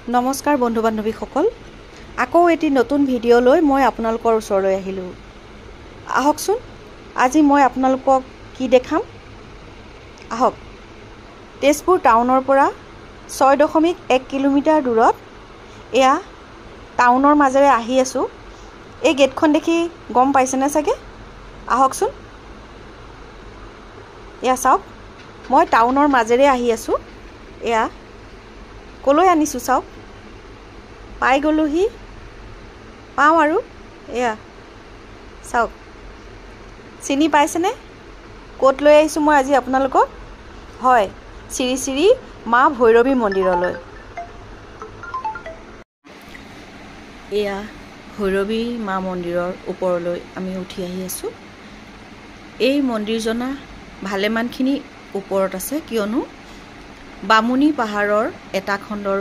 নমস্কাৰ বন্ধু বান্ধৱীসকল, আকৌ এটি নতুন ভিডিঅ' লৈ মই আপোনালোকৰ ওচৰলৈ আহিলোঁ। আহকচোন আজি মই আপোনালোকক কি দেখাম। আহক, তেজপুৰ টাউনৰ পৰা 6.1 কিলোমিটাৰ দূৰত এয়া টাউনৰ মাজেৰে আহি আছোঁ। এই গেটখন দেখি গম পাইছেনে চাগে? আহকচোন, এয়া চাওক, মই টাউনৰ মাজেৰে আহি আছোঁ। এয়া কলৈ আনিছোঁ চাওক, পাই গ'লোহি, পাওঁ আৰু এয়া চাওক, চিনি পাইছেনে? ক'ত লৈ আহিছোঁ মই আজি আপোনালোকক? হয়, শ্ৰী শ্ৰী মা ভৈৰৱী মন্দিৰলৈ। এয়া ভৈৰৱী মা মন্দিৰৰ ওপৰলৈ আমি উঠি আহি আছোঁ। এই মন্দিৰজনা ভালেমানখিনি ওপৰত আছে, কিয়নো বামুণী পাহাৰৰ এটা খণ্ডৰ